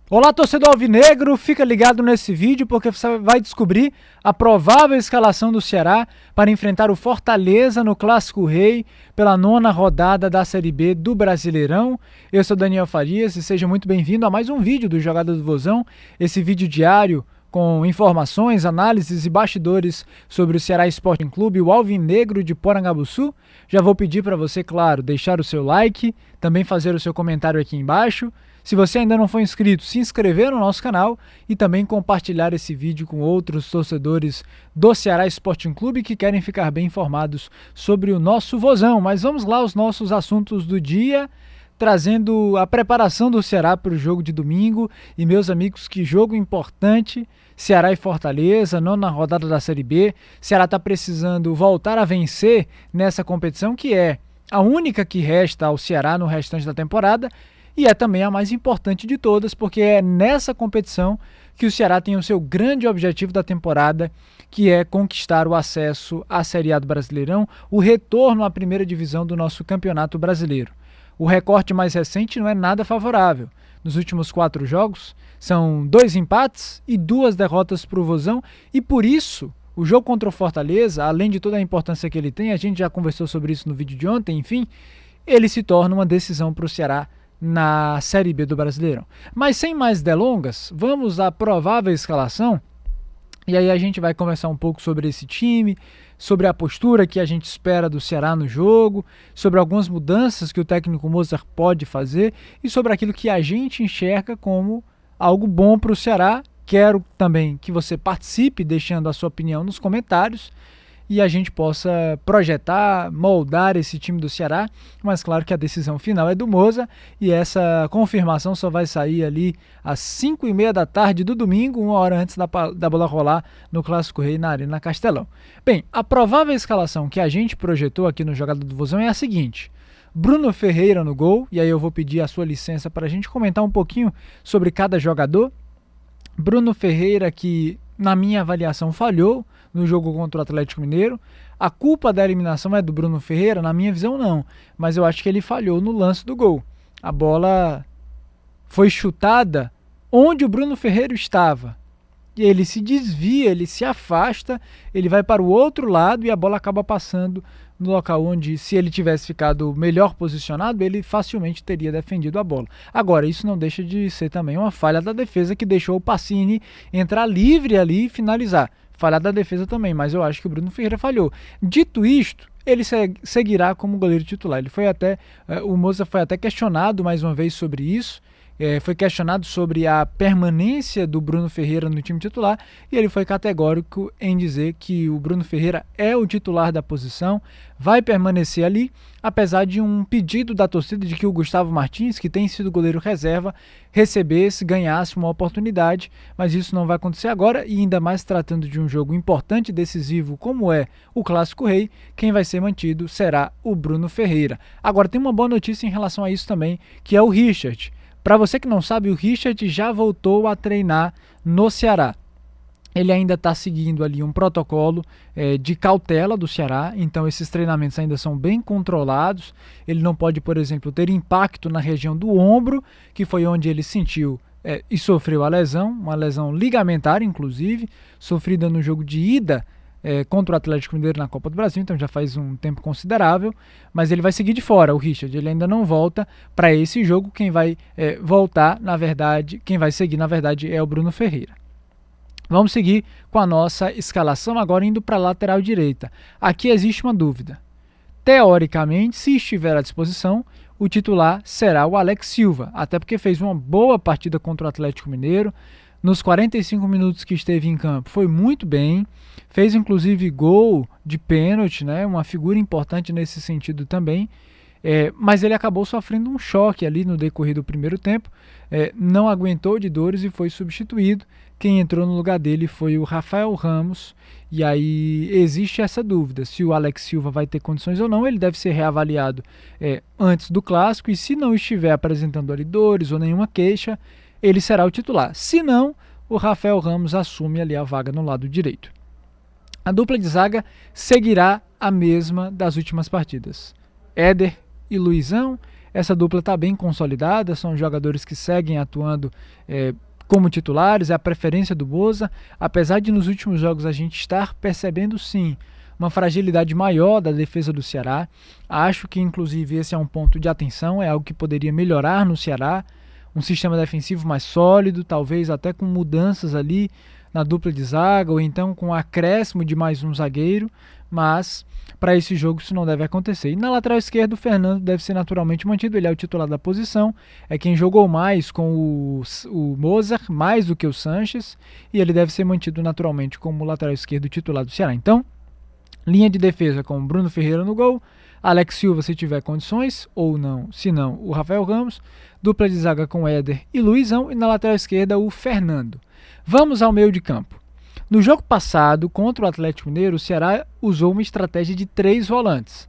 Olá, torcedor alvinegro, fica ligado nesse vídeo porque você vai descobrir a provável escalação do Ceará para enfrentar o Fortaleza no Clássico Rei pela 9ª rodada da Série B do Brasileirão. Eu sou Daniel Farias e seja muito bem-vindo a mais um vídeo do Jogada do Vozão, esse vídeo diário com informações, análises e bastidores sobre o Ceará Sporting Clube e o Alvinegro de Porangabuçu. Já vou pedir para você, claro, deixar o seu like, também fazer o seu comentário aqui embaixo. Se você ainda não for inscrito, se inscrever no nosso canal e também compartilhar esse vídeo com outros torcedores do Ceará Sporting Clube que querem ficar bem informados sobre o nosso Vozão. Mas vamos lá aos nossos assuntos do dia, trazendo a preparação do Ceará para o jogo de domingo. E meus amigos, que jogo importante, Ceará e Fortaleza, 9ª rodada da Série B. Ceará está precisando voltar a vencer nessa competição, que é a única que resta ao Ceará no restante da temporada. E é também a mais importante de todas, porque é nessa competição que o Ceará tem o seu grande objetivo da temporada, que é conquistar o acesso à Série A do Brasileirão, o retorno à primeira divisão do nosso campeonato brasileiro. O recorte mais recente não é nada favorável. Nos últimos 4 jogos, são 2 empates e 2 derrotas para o Vozão, e por isso o jogo contra o Fortaleza, além de toda a importância que ele tem, a gente já conversou sobre isso no vídeo de ontem, enfim, ele se torna uma decisão para o Ceará na Série B do Brasileirão. Mas sem mais delongas, vamos à provável escalação, e aí a gente vai conversar um pouco sobre esse time, sobre a postura que a gente espera do Ceará no jogo, sobre algumas mudanças que o técnico Mozart pode fazer e sobre aquilo que a gente enxerga como algo bom para o Ceará. Quero também que você participe deixando a sua opinião nos comentários e a gente possa projetar, moldar esse time do Ceará, mas claro que a decisão final é do Moza e essa confirmação só vai sair ali às 5h30 da tarde do domingo, 1 hora antes da bola rolar no Clássico Rei na Arena Castelão. Bem, a provável escalação que a gente projetou aqui no Jogada do Vozão é a seguinte: Bruno Ferreira no gol, e aí eu vou pedir a sua licença para a gente comentar um pouquinho sobre cada jogador. Bruno Ferreira, que na minha avaliação falhou no jogo contra o Atlético Mineiro. A culpa da eliminação é do Bruno Ferreira? Na minha visão não, mas eu acho que ele falhou no lance do gol. A bola foi chutada onde o Bruno Ferreira estava, e ele se desvia, ele se afasta, ele vai para o outro lado e a bola acaba passando no local onde, se ele tivesse ficado melhor posicionado, ele facilmente teria defendido a bola. Agora, isso não deixa de ser também uma falha da defesa, que deixou o Pacini entrar livre ali e finalizar. Falha da defesa também, mas eu acho que o Bruno Ferreira falhou. Dito isto, ele seguirá como goleiro titular. O Moza foi até questionado mais uma vez sobre isso. Foi questionado sobre a permanência do Bruno Ferreira no time titular e ele foi categórico em dizer que o Bruno Ferreira é o titular da posição, vai permanecer ali, apesar de um pedido da torcida de que o Gustavo Martins, que tem sido goleiro reserva, ganhasse uma oportunidade, mas isso não vai acontecer agora, e ainda mais tratando de um jogo importante e decisivo como é o Clássico Rei, quem vai ser mantido será o Bruno Ferreira. Agora tem uma boa notícia em relação a isso também, que é o Richard. Para você que não sabe, o Richard já voltou a treinar no Ceará. Ele ainda está seguindo ali um protocolo de cautela do Ceará, então esses treinamentos ainda são bem controlados. Ele não pode, por exemplo, ter impacto na região do ombro, que foi onde ele sentiu e sofreu a lesão, uma lesão ligamentar, inclusive, sofrida no jogo de ida contra o Atlético Mineiro na Copa do Brasil, então já faz um tempo considerável, mas ele vai seguir de fora, o Richard, ele ainda não volta para esse jogo. Quem vai voltar, na verdade, quem vai seguir, na verdade, é o Bruno Ferreira. Vamos seguir com a nossa escalação, agora indo para a lateral direita. Aqui existe uma dúvida. Teoricamente, se estiver à disposição, o titular será o Alex Silva, até porque fez uma boa partida contra o Atlético Mineiro. Nos 45 minutos que esteve em campo, foi muito bem, fez inclusive gol de pênalti, né? Uma figura importante nesse sentido também, mas ele acabou sofrendo um choque ali no decorrer do primeiro tempo, não aguentou de dores e foi substituído. Quem entrou no lugar dele foi o Rafael Ramos, e aí existe essa dúvida, se o Alex Silva vai ter condições ou não. Ele deve ser reavaliado antes do Clássico, e se não estiver apresentando ali dores ou nenhuma queixa, ele será o titular. Se não, o Rafael Ramos assume ali a vaga no lado direito. A dupla de zaga seguirá a mesma das últimas partidas. Éder e Luizão. essa dupla está bem consolidada, são jogadores que seguem atuando como titulares, é a preferência do Moza, apesar de nos últimos jogos a gente estar percebendo sim uma fragilidade maior da defesa do Ceará. Acho que inclusive esse é um ponto de atenção, é algo que poderia melhorar no Ceará, um sistema defensivo mais sólido, talvez até com mudanças ali na dupla de zaga, ou então com acréscimo de mais um zagueiro, mas para esse jogo isso não deve acontecer. E na lateral esquerda o Fernando deve ser naturalmente mantido, ele é o titular da posição, é quem jogou mais com o Mozart, mais do que o Sanches, e ele deve ser mantido naturalmente como lateral esquerdo titular do Ceará. Então, linha de defesa com Bruno Ferreira no gol, Alex Silva se tiver condições, ou não, se não, o Rafael Ramos, dupla de zaga com Éder e Luizão, e na lateral esquerda o Fernando. Vamos ao meio de campo. No jogo passado, contra o Atlético Mineiro, o Ceará usou uma estratégia de 3 volantes.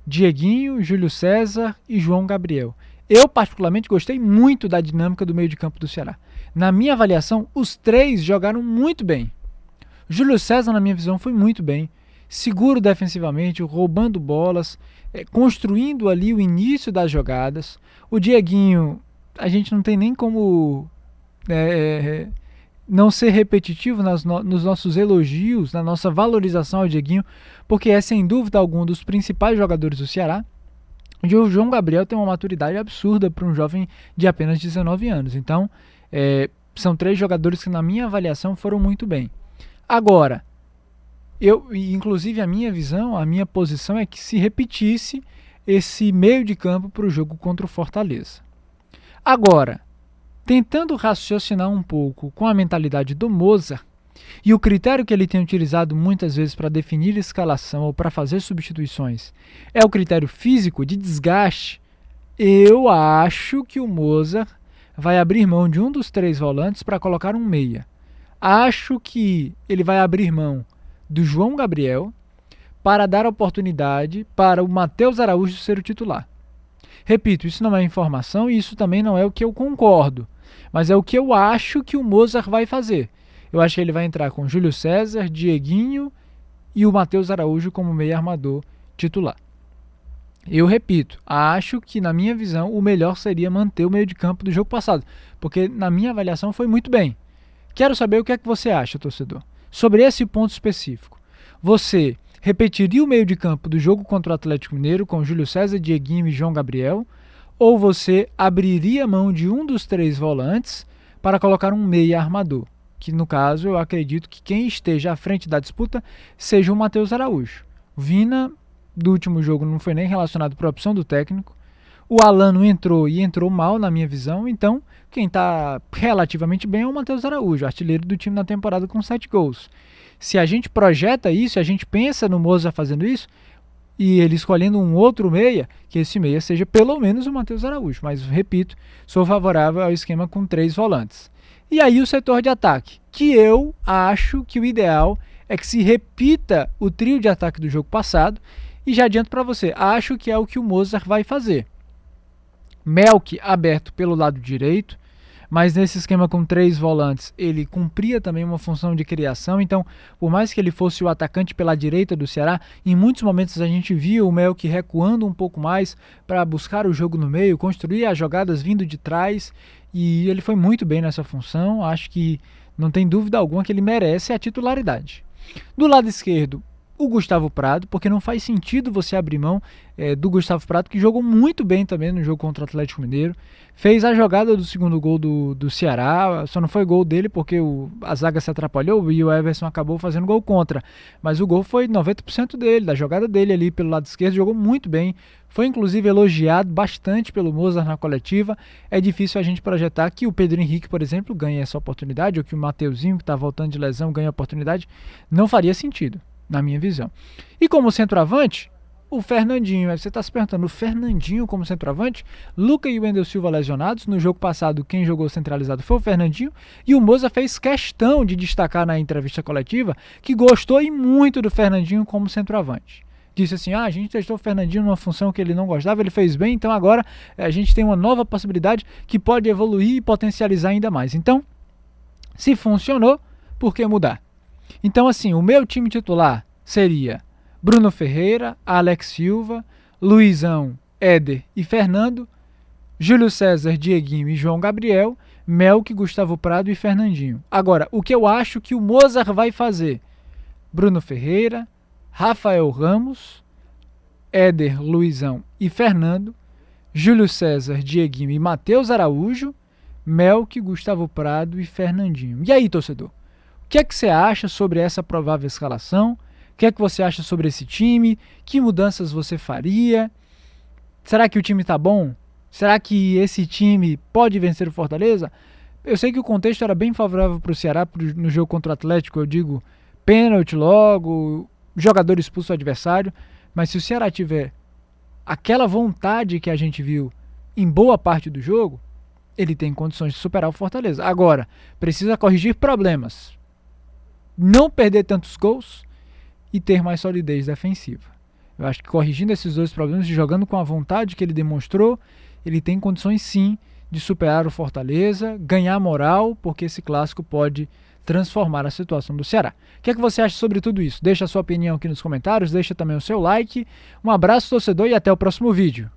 Dieguinho, Júlio César e João Gabriel. Eu particularmente gostei muito da dinâmica do meio de campo do Ceará. Na minha avaliação, os 3 jogaram muito bem. Júlio César, na minha visão, foi muito bem. Seguro defensivamente, roubando bolas, construindo ali o início das jogadas. O Dieguinho, a gente não tem nem como não ser repetitivo nos nossos elogios, na nossa valorização ao Dieguinho, porque é sem dúvida algum dos principais jogadores do Ceará. E o João Gabriel tem uma maturidade absurda para um jovem de apenas 19 anos. Então, são 3 jogadores que na minha avaliação foram muito bem. Agora, inclusive a minha visão, a minha posição é que se repetisse esse meio de campo para o jogo contra o Fortaleza. Agora, tentando raciocinar um pouco com a mentalidade do Mozart e o critério que ele tem utilizado muitas vezes para definir escalação ou para fazer substituições é o critério físico de desgaste, eu acho que o Mozart vai abrir mão de um dos 3 volantes para colocar um meia. Acho que ele vai abrir mão do João Gabriel para dar oportunidade para o Matheus Araújo ser o titular. Repito, isso não é informação e isso também não é o que eu concordo, mas é o que eu acho que o Mozart vai fazer. Eu acho que ele vai entrar com Júlio César, Dieguinho e o Matheus Araújo como meio armador titular. Eu repito, acho que na minha visão o melhor seria manter o meio de campo do jogo passado, porque na minha avaliação foi muito bem. Quero saber o que é que você acha, torcedor, sobre esse ponto específico. Você repetiria o meio de campo do jogo contra o Atlético Mineiro com Júlio César, Dieguinho e João Gabriel? Ou você abriria mão de um dos 3 volantes para colocar um meia armador? Que no caso eu acredito que quem esteja à frente da disputa seja o Matheus Araújo. O Vina do último jogo não foi nem relacionado por opção do técnico. O Alano entrou e entrou mal na minha visão, então quem está relativamente bem é o Matheus Araújo, artilheiro do time na temporada com 7 gols. Se a gente projeta isso, a gente pensa no Moza fazendo isso, e ele escolhendo um outro meia, que esse meia seja pelo menos o Matheus Araújo. Mas, repito, sou favorável ao esquema com 3 volantes. E aí o setor de ataque, que eu acho que o ideal é que se repita o trio de ataque do jogo passado, e já adianto para você, acho que é o que o Mozart vai fazer. Melk aberto pelo lado direito, mas nesse esquema com 3 volantes ele cumpria também uma função de criação, então por mais que ele fosse o atacante pela direita do Ceará, em muitos momentos a gente via o Melk recuando um pouco mais para buscar o jogo no meio, construir as jogadas vindo de trás, e ele foi muito bem nessa função. Acho que não tem dúvida alguma que ele merece a titularidade. Do lado esquerdo, o Gustavo Prado, porque não faz sentido você abrir mão do Gustavo Prado, que jogou muito bem também no jogo contra o Atlético Mineiro, fez a jogada do segundo gol do Ceará, só não foi gol dele porque a zaga se atrapalhou e o Everson acabou fazendo gol contra, mas o gol foi 90% dele, da jogada dele ali pelo lado esquerdo, jogou muito bem, foi inclusive elogiado bastante pelo Mozart na coletiva. É difícil a gente projetar que o Pedro Henrique, por exemplo, ganhe essa oportunidade, ou que o Mateuzinho, que está voltando de lesão, ganhe a oportunidade, não faria sentido, na minha visão. E como centroavante, o Fernandinho. Aí você está se perguntando, o Fernandinho como centroavante? Luca e o Wendel Silva lesionados. No jogo passado, quem jogou centralizado foi o Fernandinho. E o Moza fez questão de destacar na entrevista coletiva que gostou e muito do Fernandinho como centroavante. Disse assim, a gente testou o Fernandinho numa função que ele não gostava, ele fez bem, então agora a gente tem uma nova possibilidade que pode evoluir e potencializar ainda mais. Então, se funcionou, por que mudar? Então, assim, o meu time titular seria Bruno Ferreira, Alex Silva, Luizão, Éder e Fernando, Júlio César, Dieguinho e João Gabriel, Melk, Gustavo Prado e Fernandinho. Agora, o que eu acho que o Mozart vai fazer? Bruno Ferreira, Rafael Ramos, Éder, Luizão e Fernando, Júlio César, Dieguinho e Matheus Araújo, Melk, Gustavo Prado e Fernandinho. E aí, torcedor? O que é que você acha sobre essa provável escalação? O que é que você acha sobre esse time? Que mudanças você faria? Será que o time tá bom? Será que esse time pode vencer o Fortaleza? Eu sei que o contexto era bem favorável para o Ceará no jogo contra o Atlético, eu digo pênalti logo, jogador expulso do adversário, mas se o Ceará tiver aquela vontade que a gente viu em boa parte do jogo, ele tem condições de superar o Fortaleza. Agora, precisa corrigir problemas, não perder tantos gols e ter mais solidez defensiva. Eu acho que corrigindo esses dois problemas e jogando com a vontade que ele demonstrou, ele tem condições sim de superar o Fortaleza, ganhar moral, porque esse clássico pode transformar a situação do Ceará. O que é que você acha sobre tudo isso? Deixa a sua opinião aqui nos comentários, deixa também o seu like. Um abraço, torcedor, e até o próximo vídeo.